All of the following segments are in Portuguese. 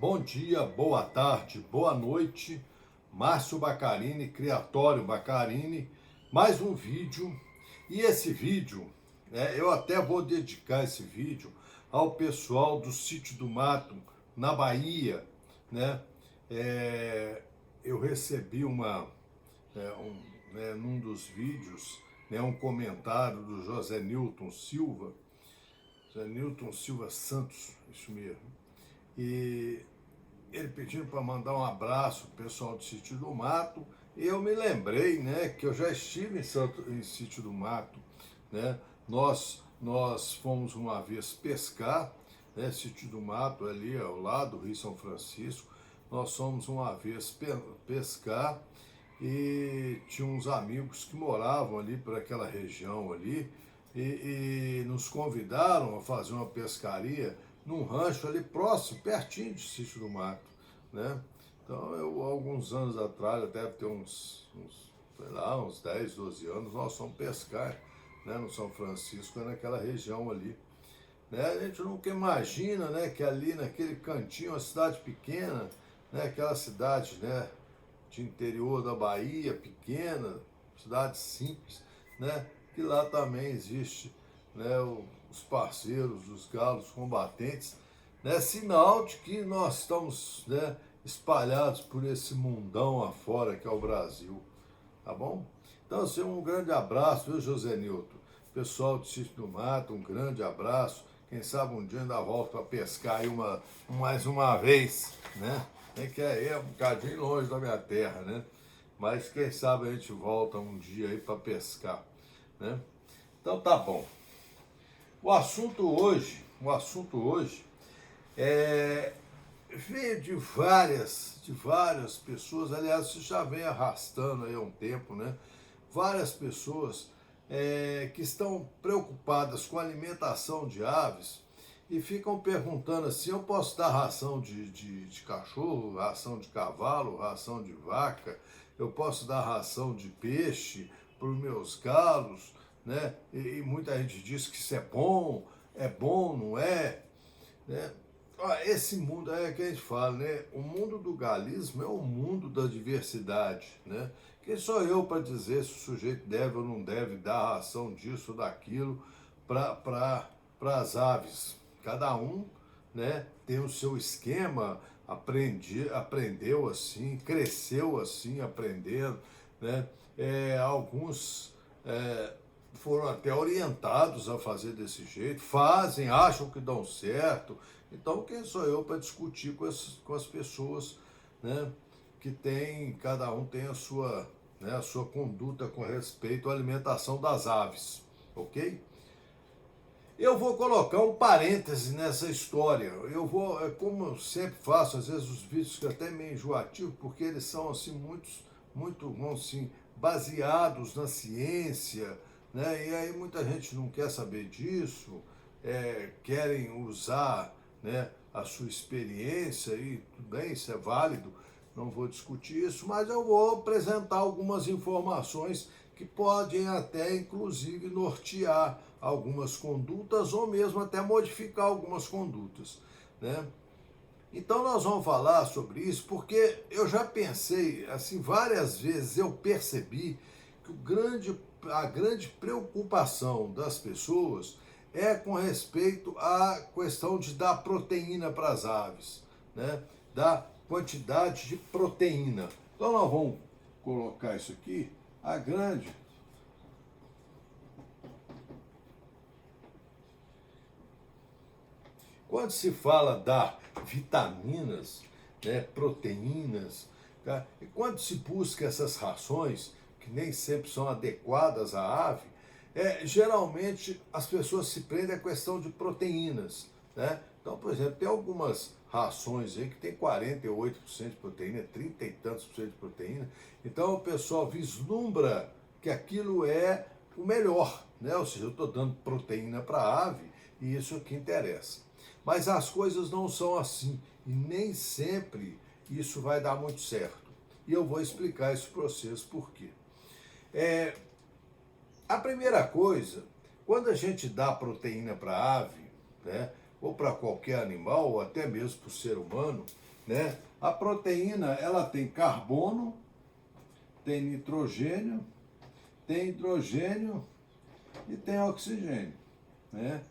Bom dia, boa tarde, boa noite. Márcio Bacarini, Criatório Bacarini, mais um vídeo. E esse vídeo, eu até vou dedicar esse vídeo ao pessoal do Sítio do Mato, na Bahia, né? Eu recebi num dos vídeos, um comentário do José Newton Silva Santos, isso mesmo. E ele pedindo para mandar um abraço pro pessoal do Sítio do Mato. E eu me lembrei, que eu já estive em Sítio do Mato, né? Nós fomos uma vez pescar, né? Sítio do Mato ali ao lado do Rio São Francisco. Nós fomos uma vez pescar e tinha uns amigos que moravam ali por aquela região ali e nos convidaram a fazer uma pescaria num rancho ali próximo, pertinho de Sítio do Mato, né? Então, alguns anos atrás, deve ter sei lá, uns 10, 12 anos, nós fomos pescar, né, no São Francisco, naquela região ali. Né? A gente nunca imagina, né, que ali naquele cantinho, uma cidade pequena, né, aquela cidade, né, de interior da Bahia, pequena, cidade simples, né, que lá também existe, né, os parceiros, os galos combatentes, né, sinal de que nós estamos, né, espalhados por esse mundão afora que é o Brasil, tá bom? Então, assim, um grande abraço, viu, José Nilton? Pessoal do Sítio do Mato, um grande abraço. Quem sabe um dia ainda volto para pescar aí mais uma vez, né? Nem que é um bocadinho longe da minha terra, né? Mas quem sabe a gente volta um dia aí para pescar, né? Então tá bom. O assunto hoje veio de várias pessoas. Aliás, isso já vem arrastando aí há um tempo, né? Várias pessoas que estão preocupadas com a alimentação de aves e ficam perguntando assim: eu posso dar ração de cachorro, ração de cavalo, ração de vaca, eu posso dar ração de peixe para os meus galos, né? E muita gente diz que isso é bom, não é? Né? Esse mundo é que a gente fala, né? O mundo do galismo é o mundo da diversidade, né? Quem sou eu para dizer se o sujeito deve ou não deve dar ração disso ou daquilo para as aves? Cada um, né, tem o seu esquema, aprendeu assim, cresceu assim, aprendendo, né? Alguns foram até orientados a fazer desse jeito, fazem, acham que dão certo. Então, quem sou eu para discutir com as pessoas, né, que cada um tem a sua conduta com respeito à alimentação das aves, ok? Eu vou colocar um parêntese nessa história. Eu vou, como eu sempre faço, às vezes os vídeos que até meio enjoativos, porque eles são assim muito, assim, baseados na ciência, né? E aí muita gente não quer saber disso, querem usar, né, a sua experiência e tudo bem, isso é válido. Não vou discutir isso, mas eu vou apresentar algumas informações que podem até, inclusive, nortear algumas condutas ou mesmo até modificar algumas condutas, né? Então nós vamos falar sobre isso porque eu já pensei, assim, várias vezes eu percebi que a grande preocupação das pessoas é com respeito à questão de dar proteína para as aves, né? Da quantidade de proteína. Então nós vamos colocar isso aqui, quando se fala da vitaminas, né, proteínas, tá? E quando se busca essas rações, que nem sempre são adequadas à ave, geralmente as pessoas se prendem à questão de proteínas, né? Então, por exemplo, tem algumas rações aí que tem 48% de proteína, 30 e tantos por cento de proteína. Então o pessoal vislumbra que aquilo é o melhor, né? Ou seja, eu estou dando proteína para a ave e isso que interessa. Mas as coisas não são assim e nem sempre isso vai dar muito certo. E eu vou explicar isso para vocês por quê. A primeira coisa, quando a gente dá proteína para a ave, né, ou para qualquer animal, ou até mesmo para o ser humano, né? A proteína, ela tem carbono, tem nitrogênio, tem hidrogênio e tem oxigênio, né?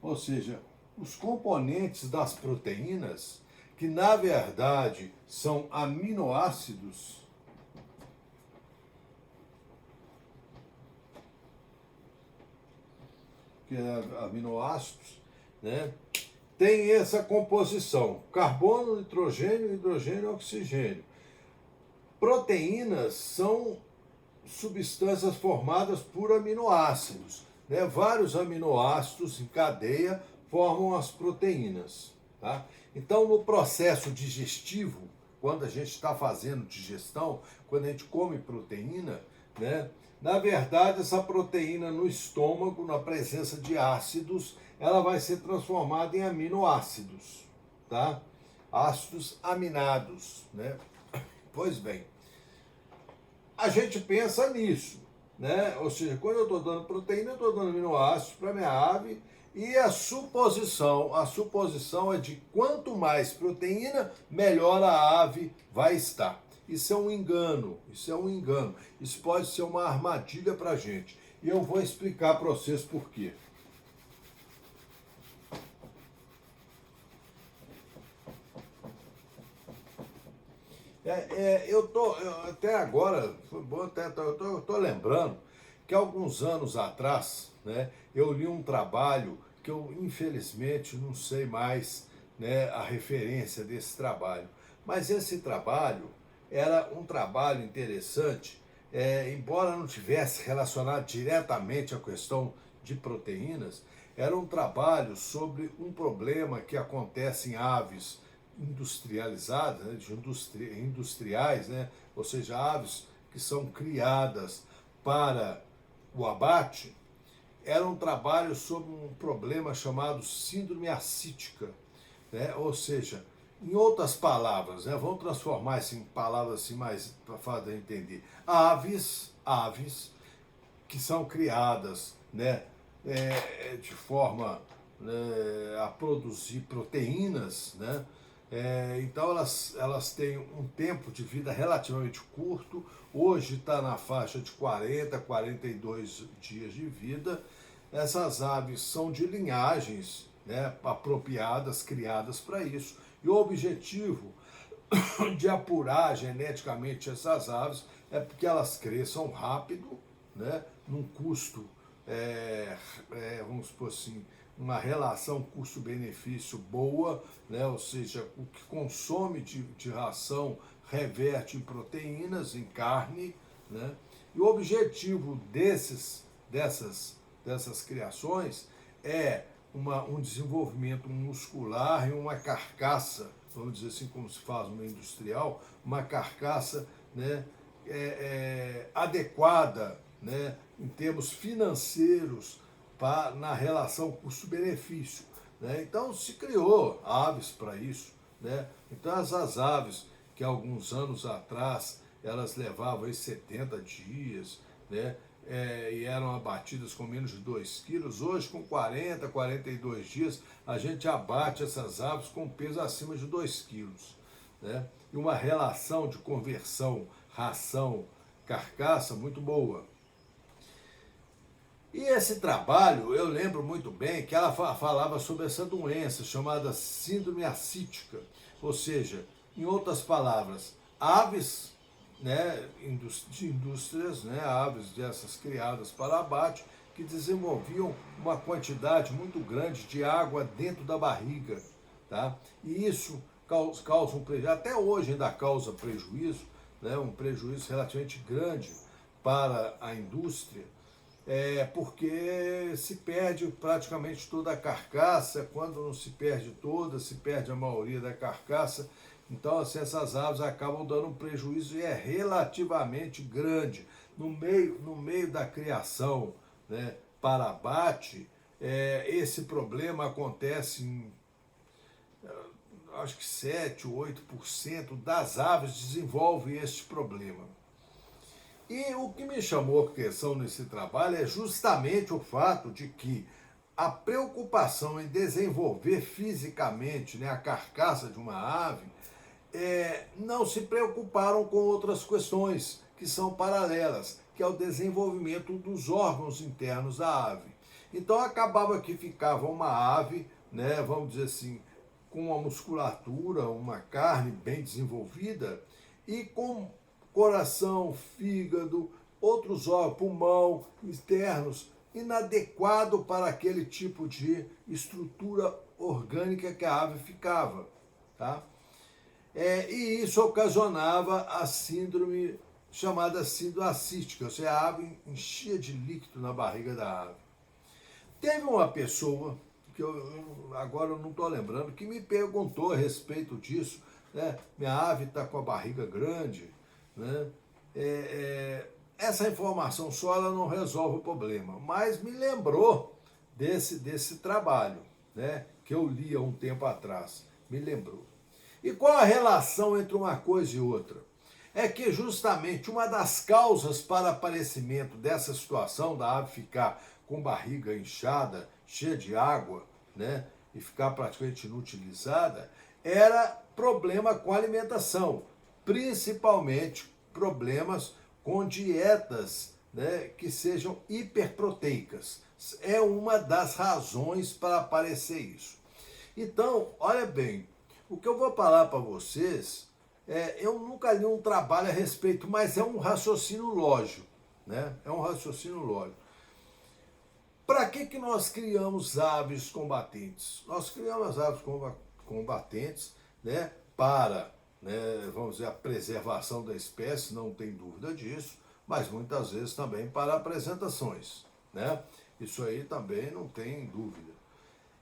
Ou seja, os componentes das proteínas, que na verdade são aminoácidos, né? Tem essa composição: carbono, nitrogênio, hidrogênio e oxigênio. Proteínas são substâncias formadas por aminoácidos, né? Vários aminoácidos em cadeia formam as proteínas, tá? Então, no processo digestivo, quando a gente está fazendo digestão, quando a gente come proteína, né? Na verdade, essa proteína no estômago, na presença de ácidos, ela vai ser transformada em aminoácidos, tá? Ácidos aminados, né? Pois bem, a gente pensa nisso, né? Ou seja, quando eu estou dando proteína, eu estou dando aminoácidos para minha ave, e a suposição é de quanto mais proteína, melhor a ave vai estar. Isso é um engano, isso é um engano. Isso pode ser uma armadilha para a gente. E eu vou explicar para vocês por quê. Até agora, foi bom, eu tô lembrando que alguns anos atrás, né, eu li um trabalho que eu infelizmente não sei mais, né, a referência desse trabalho. Mas esse trabalho era um trabalho interessante, embora não tivesse relacionado diretamente à questão de proteínas, era um trabalho sobre um problema que acontece em aves industrializadas, né, industriais, né, ou seja, aves que são criadas para o abate. Era um trabalho sobre um problema chamado síndrome ascítica, né, ou seja, em outras palavras, né, vamos transformar isso em palavras assim mais para fazer entender. Aves que são criadas, né, de forma, né, a produzir proteínas, né? Então elas têm um tempo de vida relativamente curto, hoje está na faixa de 40, 42 dias de vida. Essas aves são de linhagens, né, apropriadas, criadas para isso. E o objetivo de apurar geneticamente essas aves é porque elas cresçam rápido, né, num custo, vamos supor assim, uma relação custo-benefício boa, né? Ou seja, o que consome de ração reverte em proteínas, em carne, né? E o objetivo dessas criações é um desenvolvimento muscular e uma carcaça, vamos dizer assim, como se faz no industrial, uma carcaça, né, adequada, né, em termos financeiros, na relação custo-benefício, né? Então se criou aves para isso, né? Então essas aves que alguns anos atrás elas levavam aí 70 dias, né, e eram abatidas com menos de 2 quilos, hoje com 40, 42 dias a gente abate essas aves com peso acima de 2 quilos, né? E uma relação de conversão ração-carcaça muito boa. E esse trabalho, eu lembro muito bem que ela falava sobre essa doença chamada síndrome ascítica, ou seja, em outras palavras, aves, né, de indústrias, né, aves dessas criadas para abate, que desenvolviam uma quantidade muito grande de água dentro da barriga, tá? E isso causa um prejuízo, até hoje ainda causa prejuízo, né, um prejuízo relativamente grande para a indústria, porque se perde praticamente toda a carcaça. Quando não se perde toda, se perde a maioria da carcaça. Então, assim, essas aves acabam dando um prejuízo, e é relativamente grande. No meio da criação, né, para abate, esse problema acontece em, acho que 7 ou 8% das aves desenvolvem este problema. E o que me chamou a atenção nesse trabalho é justamente o fato de que a preocupação em desenvolver fisicamente, né, a carcaça de uma ave não se preocuparam com outras questões que são paralelas, que é o desenvolvimento dos órgãos internos da ave. Então acabava que ficava uma ave, né, vamos dizer assim, com uma musculatura, uma carne bem desenvolvida e com coração, fígado, outros órgãos, pulmão, internos, inadequado para aquele tipo de estrutura orgânica que a ave ficava. Tá? E isso ocasionava a síndrome chamada síndrome assística, ou seja, a ave enchia de líquido na barriga da ave. Teve uma pessoa, que agora eu não estou lembrando, que me perguntou a respeito disso, né? Minha ave está com a barriga grande, né? Essa informação só ela não resolve o problema, mas me lembrou desse trabalho, né? Que eu li há um tempo atrás, me lembrou. E qual a relação entre uma coisa e outra? É que justamente uma das causas para aparecimento dessa situação da ave ficar com barriga inchada, cheia de água, né, e ficar praticamente inutilizada, era problema com a alimentação, principalmente problemas com dietas, né, que sejam hiperproteicas. É uma das razões para aparecer isso. Então, olha bem, o que eu vou falar para vocês, eu nunca li um trabalho a respeito, mas é um raciocínio lógico, né? É um raciocínio lógico. Para que nós criamos aves combatentes? Nós criamos aves combatentes, né, para, né, vamos dizer, a preservação da espécie, não tem dúvida disso, mas muitas vezes também para apresentações, né? Isso aí também não tem dúvida.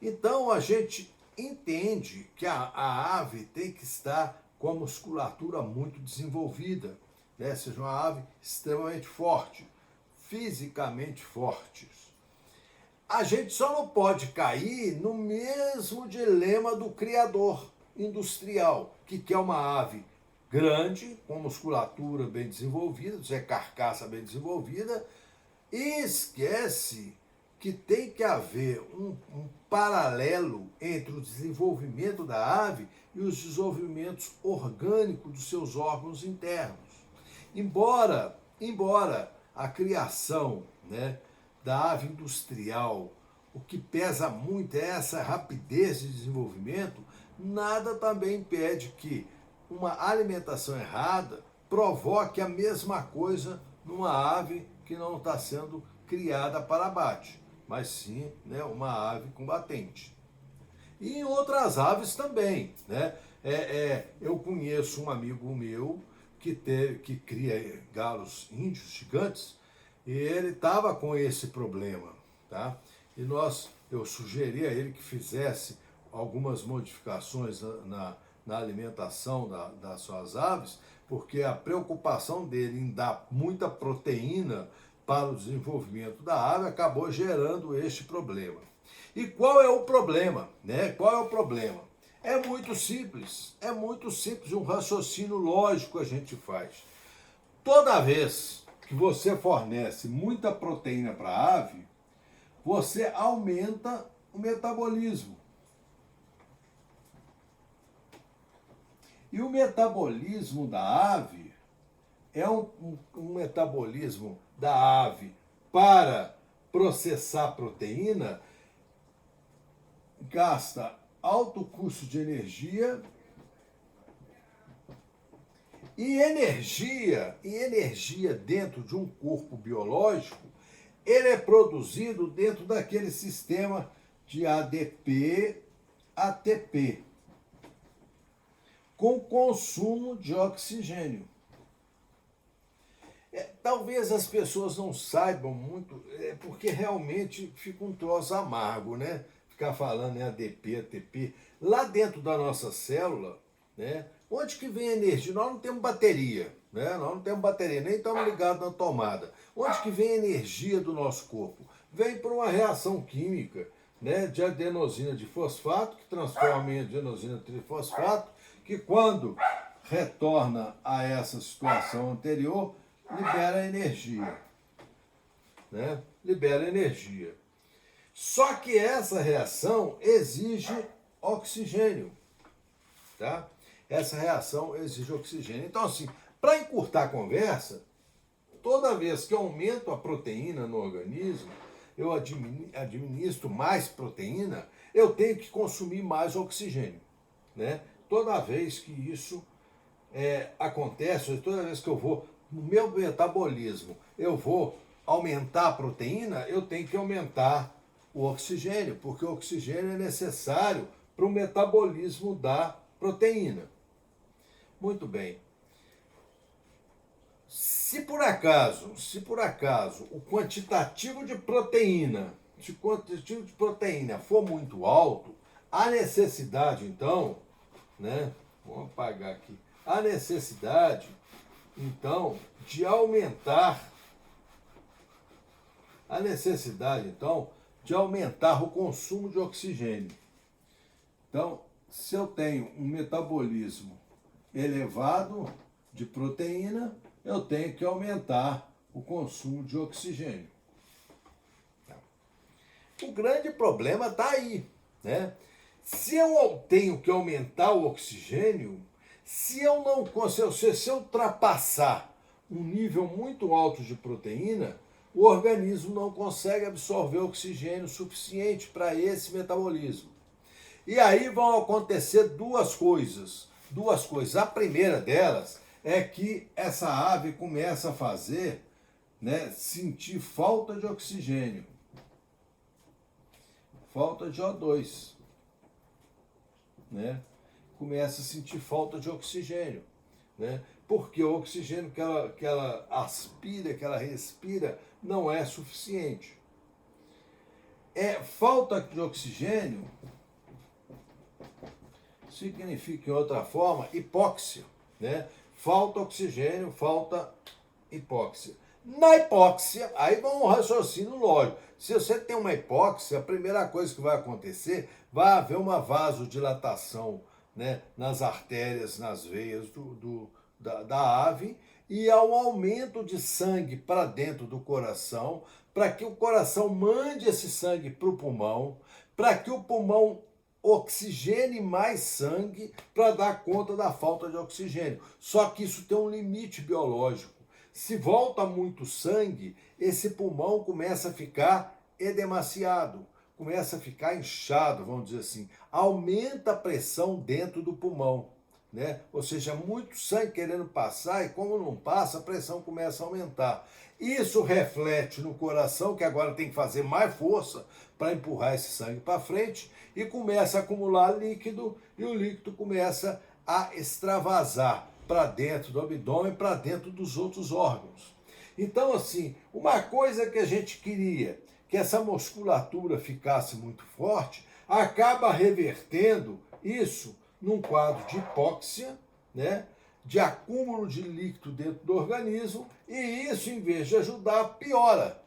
Então a gente entende que a ave tem que estar com a musculatura muito desenvolvida, né? Seja uma ave extremamente forte, fisicamente forte. A gente só não pode cair no mesmo dilema do criador industrial, que quer uma ave grande, com musculatura bem desenvolvida, carcaça bem desenvolvida, e esquece que tem que haver um paralelo entre o desenvolvimento da ave e os desenvolvimentos orgânicos dos seus órgãos internos. Embora a criação, né, da ave industrial, o que pesa muito é essa rapidez de desenvolvimento, nada também impede que uma alimentação errada provoque a mesma coisa numa ave que não está sendo criada para abate, mas sim, né, uma ave combatente. E em outras aves também, né? Eu conheço um amigo meu que cria galos índios gigantes, e ele estava com esse problema, tá? E eu sugeri a ele que fizesse algumas modificações na alimentação das suas aves, porque a preocupação dele em dar muita proteína para o desenvolvimento da ave acabou gerando este problema. E qual é o problema, né? Qual é o problema? É muito simples, um raciocínio lógico a gente faz. Toda vez que você fornece muita proteína para a ave, você aumenta o metabolismo. E o metabolismo da ave é um metabolismo da ave para processar proteína, gasta alto custo de energia e energia dentro de um corpo biológico, ele é produzido dentro daquele sistema de ADP, ATP, com consumo de oxigênio. Talvez as pessoas não saibam muito, porque realmente fica um troço amargo, né? Ficar falando em ADP, ATP. Lá dentro da nossa célula, né? Onde que vem a energia? Nós não temos bateria, né? Nós não temos bateria, nem estamos ligados na tomada. Onde que vem a energia do nosso corpo? Vem por uma reação química, né? De adenosina de fosfato, que transforma em adenosina trifosfato, que quando retorna a essa situação anterior, libera energia, né? Libera energia. Só que essa reação exige oxigênio, tá? essa reação exige oxigênio. Então, assim, para encurtar a conversa, toda vez que eu aumento a proteína no organismo, eu administro mais proteína, eu tenho que consumir mais oxigênio, né? Toda vez que isso acontece, toda vez que eu vou, no meu metabolismo, eu vou aumentar a proteína, eu tenho que aumentar o oxigênio, porque o oxigênio é necessário para o metabolismo da proteína. Muito bem. Se por acaso o quantitativo de proteína, for muito alto, a necessidade então, né? Vamos apagar aqui. A necessidade então de aumentar o consumo de oxigênio. Então, se eu tenho um metabolismo elevado de proteína, eu tenho que aumentar o consumo de oxigênio. O grande problema está aí, né? Se eu tenho que aumentar o oxigênio, se eu ultrapassar um nível muito alto de proteína, o organismo não consegue absorver oxigênio suficiente para esse metabolismo. E aí vão acontecer duas coisas. A primeira delas é que essa ave começa a fazer, né, sentir falta de oxigênio, falta de O2, né? Começa a sentir falta de oxigênio, né? Porque o oxigênio que ela aspira, que ela respira, não é suficiente. Falta de oxigênio significa, em outra forma, hipóxia, né? Falta oxigênio, falta hipóxia. Na hipóxia, aí vai um raciocínio lógico. Se você tem uma hipóxia, a primeira coisa que vai acontecer, vai haver uma vasodilatação, né, nas artérias, nas veias da ave, e há um aumento de sangue para dentro do coração, para que o coração mande esse sangue para o pulmão, para que o pulmão oxigene mais sangue para dar conta da falta de oxigênio. Só que isso tem um limite biológico. Se volta muito sangue, esse pulmão começa a ficar edemaciado, começa a ficar inchado, vamos dizer assim. Aumenta a pressão dentro do pulmão, né? Ou seja, muito sangue querendo passar e como não passa, a pressão começa a aumentar. Isso reflete no coração, que agora tem que fazer mais força para empurrar esse sangue para frente e começa a acumular líquido e o líquido começa a extravasar para dentro do abdômen, para dentro dos outros órgãos. Então, assim, uma coisa que a gente queria, que essa musculatura ficasse muito forte, acaba revertendo isso num quadro de hipóxia, né? De acúmulo de líquido dentro do organismo, e isso, em vez de ajudar, piora.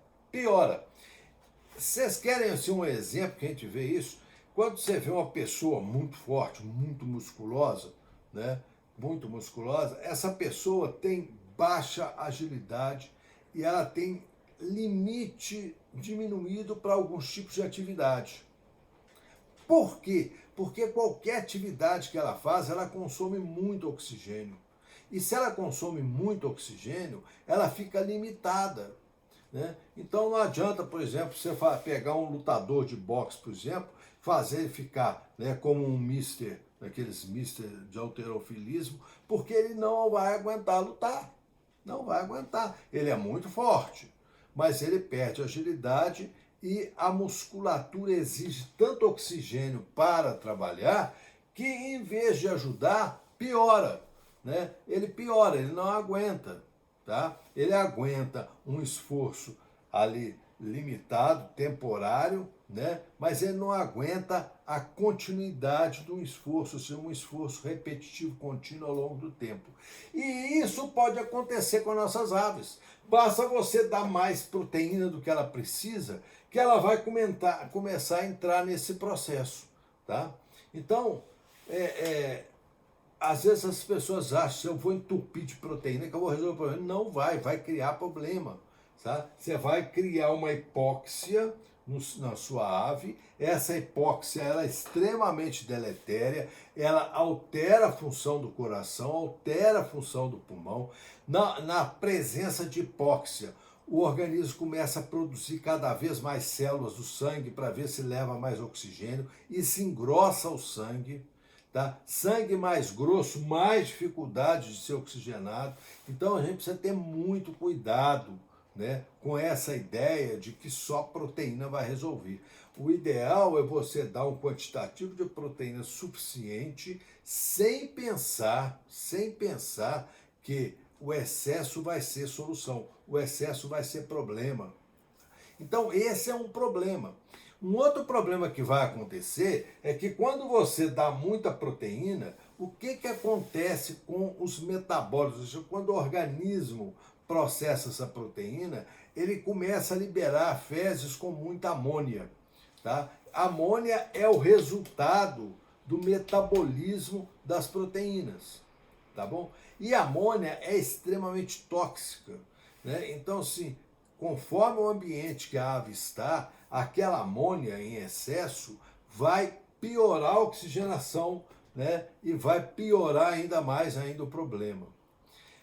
Vocês querem assim, um exemplo que a gente vê isso? Quando você vê uma pessoa muito forte, muito musculosa, né? Muito musculosa, essa pessoa tem baixa agilidade e ela tem limite diminuído para alguns tipos de atividade. Por quê? Porque qualquer atividade que ela faz, ela consome muito oxigênio. E se ela consome muito oxigênio, ela fica limitada, né? Então não adianta, por exemplo, você pegar um lutador de boxe, por exemplo, fazer ele ficar, né, como um mister, aqueles mister de halterofilismo, porque ele não vai aguentar lutar. Não vai aguentar. Ele é muito forte, mas ele perde agilidade e a musculatura exige tanto oxigênio para trabalhar que, em vez de ajudar, piora, né? Ele piora, ele não aguenta, tá? Ele aguenta um esforço ali limitado, temporário, né? Mas ele não aguenta a continuidade de um esforço, ou seja, um esforço repetitivo, contínuo ao longo do tempo. E isso pode acontecer com as nossas aves. Basta você dar mais proteína do que ela precisa, que ela vai começar a entrar nesse processo, tá? Então, às vezes as pessoas acham, se eu vou entupir de proteína, que eu vou resolver o problema. Não vai criar problema, tá? Você vai criar uma hipóxia, na sua ave. Essa hipóxia ela é extremamente deletéria, ela altera a função do coração, altera a função do pulmão. Na presença de hipóxia, o organismo começa a produzir cada vez mais células do sangue para ver se leva mais oxigênio, e se engrossa o sangue. Tá? Sangue mais grosso, mais dificuldade de ser oxigenado. Então a gente precisa ter muito cuidado, né, com essa ideia de que só proteína vai resolver. O ideal é você dar um quantitativo de proteína suficiente sem pensar que o excesso vai ser solução, o excesso vai ser problema. Então esse é um problema. Um outro problema que vai acontecer é que quando você dá muita proteína, o que acontece com os metabólitos? Quando o organismo processa essa proteína, ele começa a liberar fezes com muita amônia. Tá? Amônia é o resultado do metabolismo das proteínas. Tá bom? E a amônia é extremamente tóxica. Né? Então, assim, conforme o ambiente que a ave está, aquela amônia em excesso vai piorar a oxigenação, né? E vai piorar ainda mais o problema.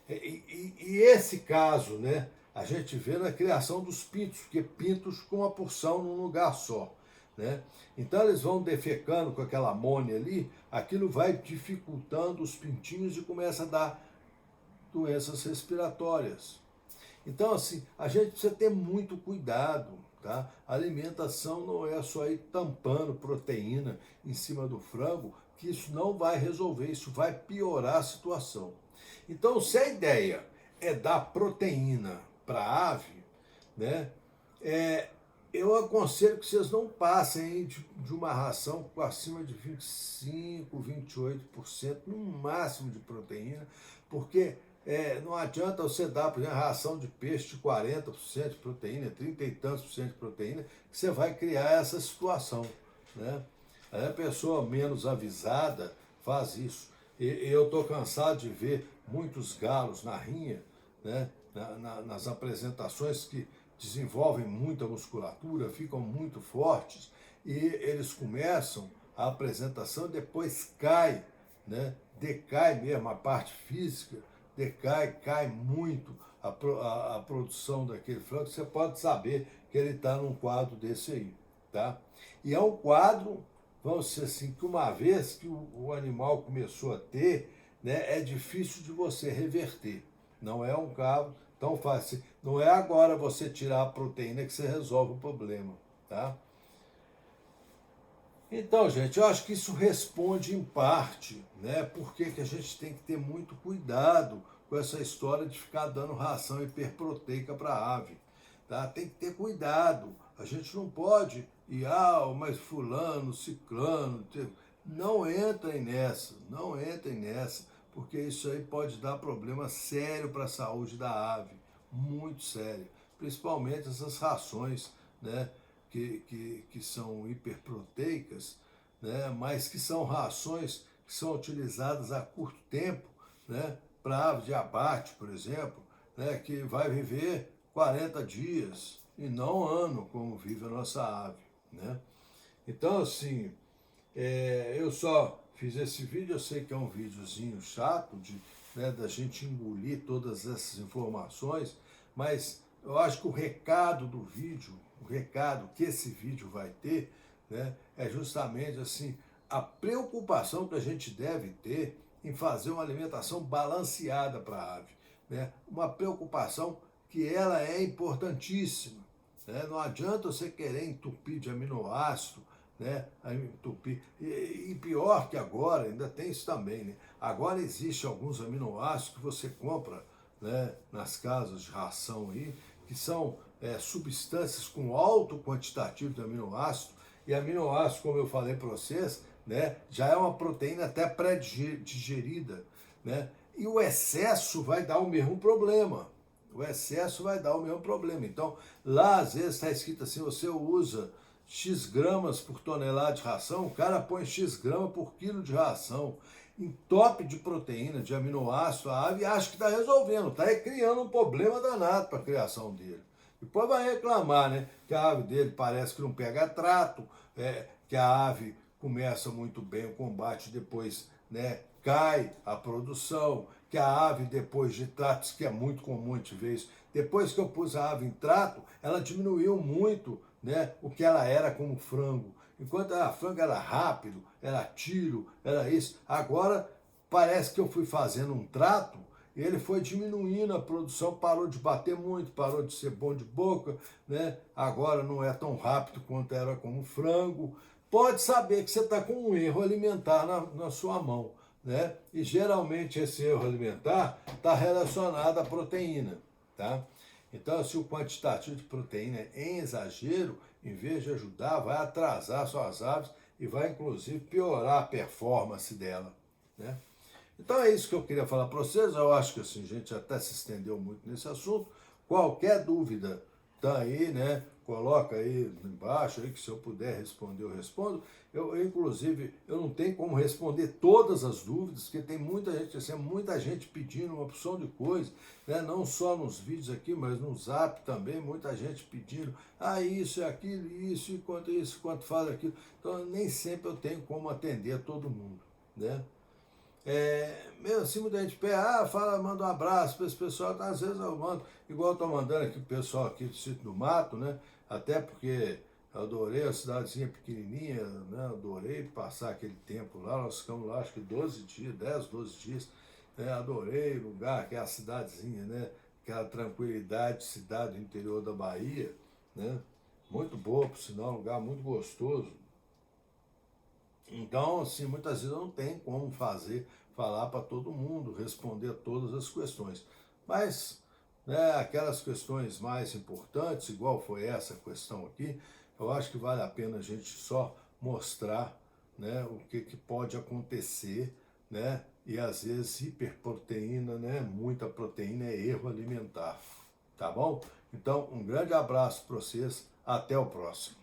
E esse caso, né, a gente vê na criação dos pintos, porque pintos com uma porção num lugar só. Né? Então eles vão defecando com aquela amônia ali, aquilo vai dificultando os pintinhos e começa a dar doenças respiratórias. Então, assim, a gente precisa ter muito cuidado, tá? A alimentação não é só ir tampando proteína em cima do frango, que isso não vai resolver, isso vai piorar a situação. Então, se a ideia é dar proteína para a ave, né, eu aconselho que vocês não passem de uma ração com acima de 25%, 28% no máximo de proteína, porque não adianta você dar, por exemplo, ração de peixe de 40% de proteína, 30 e tantos por cento de proteína, que você vai criar essa situação. Né? Aí a pessoa menos avisada faz isso. E eu estou cansado de ver muitos galos na rinha, né? Nas apresentações que desenvolvem muita musculatura, ficam muito fortes, e eles começam a apresentação e depois cai, né? Decai mesmo a parte física, cai muito a produção daquele frango. Você pode saber que ele está num quadro desse aí. Tá? E é um quadro, vamos dizer assim, que uma vez que o animal começou a ter, né, é difícil de você reverter. Não é um quadro tão fácil. Não é agora você tirar a proteína que você resolve o problema. Tá? Então, gente, eu acho que isso responde em parte, né, porque que a gente tem que ter muito cuidado com essa história de ficar dando ração hiperproteica para a ave. Tá? Tem que ter cuidado. A gente não pode ir, mas fulano, ciclano, não entrem nessa, porque isso aí pode dar problema sério para a saúde da ave, muito sério, principalmente essas rações, né, que são hiperproteicas, né, mas que são rações que são utilizadas a curto tempo, né, para ave de abate, por exemplo, né, que vai viver 40 dias e não um ano, como vive a nossa ave. Né? Então, assim, eu só fiz esse vídeo, eu sei que é um videozinho chato da gente engolir todas essas informações, mas eu acho que o recado do vídeo, o recado que esse vídeo vai ter, né, é justamente assim, a preocupação que a gente deve ter em fazer uma alimentação balanceada para a ave. Né? Uma preocupação que ela é importantíssima. Né? Não adianta você querer entupir de aminoácido, né? Entupir. E pior que agora, ainda tem isso também. Né? Agora existem alguns aminoácidos que você compra, né, nas casas de ração aí, que são substâncias com alto quantitativo de aminoácido, e aminoácido, como eu falei para vocês, né, já é uma proteína até pré-digerida, né, e o excesso vai dar o mesmo problema. Então, lá às vezes está escrito assim, você usa X gramas por tonelada de ração, o cara põe X grama por quilo de ração. Entope de proteína, de aminoácido, a ave acha que está resolvendo, está criando um problema danado para a criação dele. Depois vai reclamar, né? Que a ave dele parece que não pega trato, que a ave começa muito bem o combate, depois, né, cai a produção, que a ave, depois de tratos, que é muito comum a gente ver isso, depois que eu pus a ave em trato, ela diminuiu muito, né, o que ela era como frango. Enquanto a frango era rápido, era tiro, era isso. Agora parece que eu fui fazendo um trato, ele foi diminuindo a produção, parou de bater muito, parou de ser bom de boca, né? Agora não é tão rápido quanto era como frango. Pode saber que você está com um erro alimentar na sua mão, né? E geralmente esse erro alimentar está relacionado à proteína, tá? Então, se o quantitativo de proteína é em exagero, em vez de ajudar, vai atrasar suas aves e vai inclusive piorar a performance dela, né? Então é isso que eu queria falar para vocês. Eu acho que assim, a gente até se estendeu muito nesse assunto. Qualquer dúvida tá aí, né? Coloca aí embaixo aí que se eu puder responder, eu respondo. Inclusive, eu não tenho como responder todas as dúvidas, porque tem muita gente, assim, muita gente pedindo uma opção de coisa, né? Não só nos vídeos aqui, mas no Zap também, muita gente pedindo, isso e aquilo, isso, quanto faz aquilo. Então, nem sempre eu tenho como atender todo mundo, né? Mesmo assim, muita gente pede, fala, manda um abraço para esse pessoal, às vezes eu mando, igual eu estou mandando aqui o pessoal aqui do Sítio do Mato, né? Até porque eu adorei a cidadezinha pequenininha, né? Adorei passar aquele tempo lá, nós ficamos lá acho que 12 dias, 10, 12 dias, né? Adorei o lugar, que é a cidadezinha, né? Aquela tranquilidade, cidade do interior da Bahia, né? Muito boa, por sinal, um lugar muito gostoso. Então, assim, muitas vezes eu não tenho como falar para todo mundo, responder todas as questões. Mas, né, aquelas questões mais importantes, igual foi essa questão aqui, eu acho que vale a pena a gente só mostrar, né, o que pode acontecer, né, e às vezes hiperproteína, né, muita proteína é erro alimentar, tá bom? Então, um grande abraço para vocês, até o próximo.